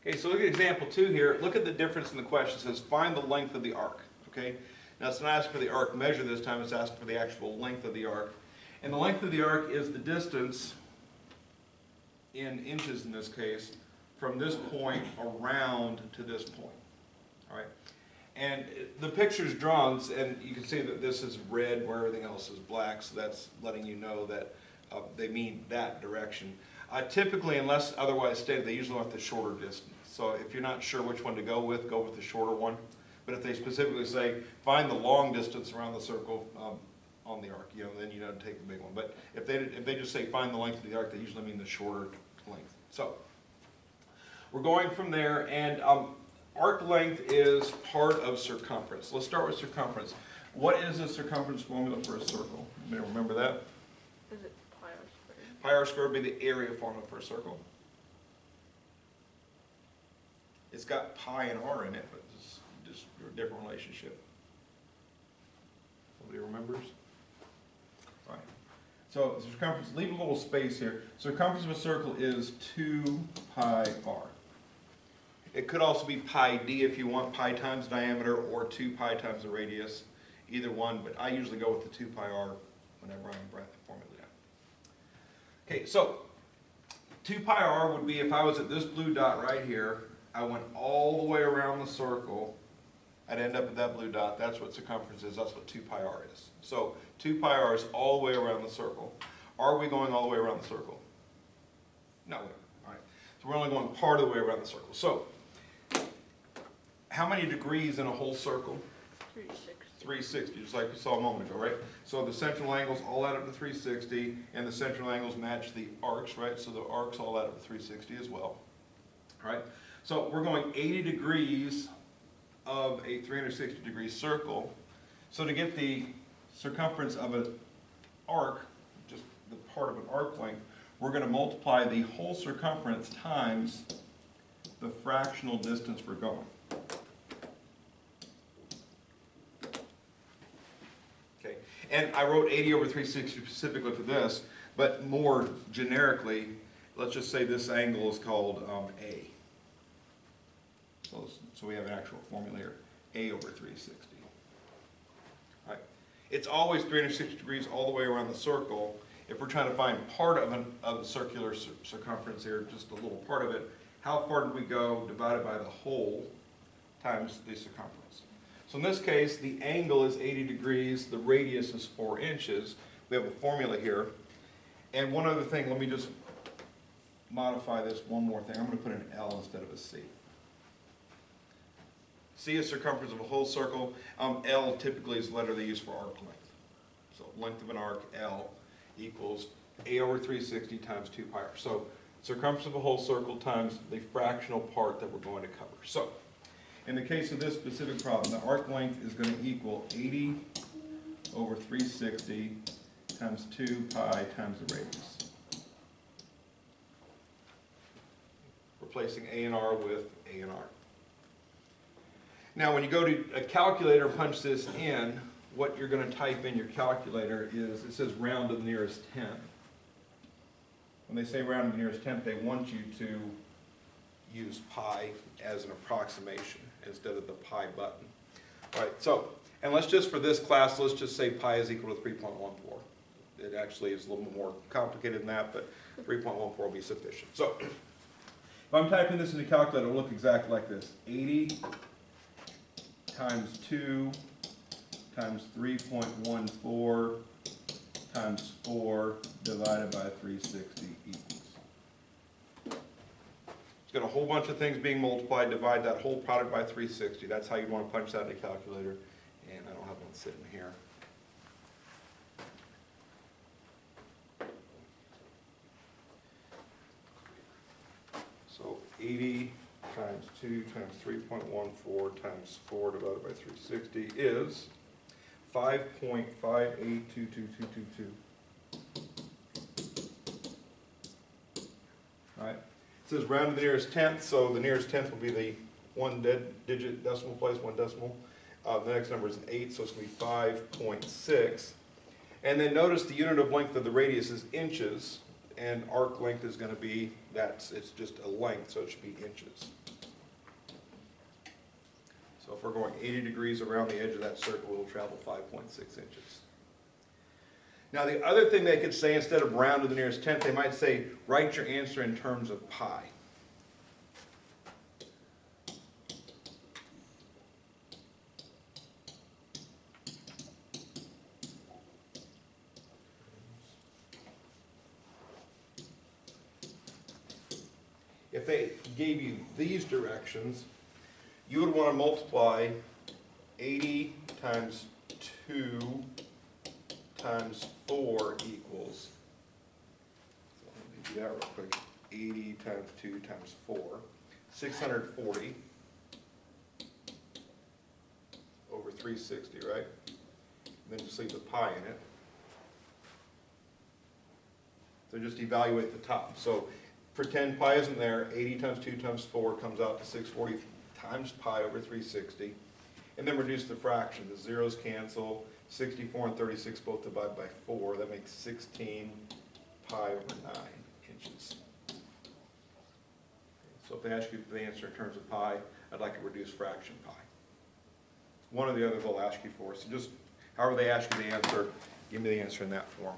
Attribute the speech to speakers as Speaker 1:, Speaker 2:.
Speaker 1: Okay, so look at example 2 here. Look at the difference in the question. It says find the length of the arc. Okay, now it's not asking for the arc measure this time, it's asking for the actual length of the arc. And the length of the arc is the distance, in inches in this case, from this point around to this point. All right, and the picture's drawn, and you can see that this is red where everything else is black, so that's letting you know that they mean that direction. Typically, unless otherwise stated, they usually want the shorter distance. So if you're not sure which one to go with the shorter one. But if they specifically say, find the long distance around the circle on the arc, then you don't take the big one. But if they just say, find the length of the arc, they usually mean the shorter length. So we're going from there, and arc length is part of circumference. Let's start with circumference. What is the circumference formula for a circle? You may remember that.
Speaker 2: Is it pi r squared?
Speaker 1: Pi r squared would be the area formula for a circle. It's got pi and r in it, but it's just a different relationship. Nobody remembers? Right. So circumference, leave a little space here. Circumference of a circle is 2 pi r. It could also be pi d if you want, pi times diameter, or 2 pi times the radius. Either one, but I usually go with the 2 pi r whenever I'm writing the formula down. Okay, so 2 pi r would be if I was at this blue dot right here, I went all the way around the circle, I'd end up at that blue dot. That's what circumference is, that's what 2 pi r is. So 2 pi r is all the way around the circle. Are we going all the way around the circle? No, we aren't. All right. So we're only going part of the way around the circle. So how many degrees in a whole circle?
Speaker 2: 360.
Speaker 1: 360, just like we saw a moment ago, right? So the central angles all add up to 360, and the central angles match the arcs, right? So the arcs all add up to 360 as well. All right? So we're going 80 degrees of a 360 degree circle. So to get the circumference of an arc, just the part of an arc length, we're going to multiply the whole circumference times the fractional distance we're going. Okay, and I wrote 80 over 360 specifically for this, but more generically, let's just say this angle is called A. So we have an actual formula here, A over 360. All right. It's always 360 degrees all the way around the circle. If we're trying to find part of a circular circumference here, just a little part of it, how far did we go divided by the whole times the circumference? So in this case, the angle is 80 degrees, the radius is 4 inches. We have a formula here. And one other thing, let me just modify this one more thing. I'm going to put an L instead of a C. C is circumference of a whole circle. L typically is the letter they use for arc length. So length of an arc, L, equals A over 360 times 2 pi r. So circumference of a whole circle times the fractional part that we're going to cover. So in the case of this specific problem, the arc length is going to equal 80 over 360 times 2 pi times the radius. Replacing A and R with A and R. Now when you go to a calculator and punch this in, what you're going to type in your calculator is, it says round to the nearest tenth. When they say round to the nearest tenth, they want you to use pi as an approximation instead of the pi button. All right, so, and let's just, for this class, let's just say pi is equal to 3.14. It actually is a little more complicated than that, but 3.14 will be sufficient. So, if I'm typing this in the calculator, it'll look exactly like this. 80 times 2 times 3.14 times 4 divided by 360 equals. It's got a whole bunch of things being multiplied. Divide that whole product by 360. That's how you want to punch that in a calculator. And I don't have one sitting here. So 80 times 2 times 3.14 times 4 divided by 360 is 5.582222. All right. It says round to the nearest tenth, so the nearest tenth will be the one digit decimal place, one decimal. The next number is an 8, so it's going to be 5.6. And then notice the unit of length of the radius is inches, and arc length is going to be, it's just a length, so it should be inches. if we're going 80 degrees around the edge of that circle, it'll travel 5.6 inches. Now the other thing they could say, instead of round to the nearest tenth, they might say, write your answer in terms of pi. If they gave you these directions, you would want to multiply 80 times 2 times 4 equals, so let me do that real quick, 80 times 2 times 4, 640 over 360, right? And then just leave the pi in it. So just evaluate the top. So pretend pi isn't there, 80 times 2 times 4 comes out to 640 times pi over 360. And then reduce the fraction. The zeros cancel. 64 and 36 both divide by 4. That makes 16 pi over 9 inches. So if they ask you the answer in terms of pi, I'd like a reduced fraction pi. One or the other they'll ask you for. So just however they ask you the answer, give me the answer in that form.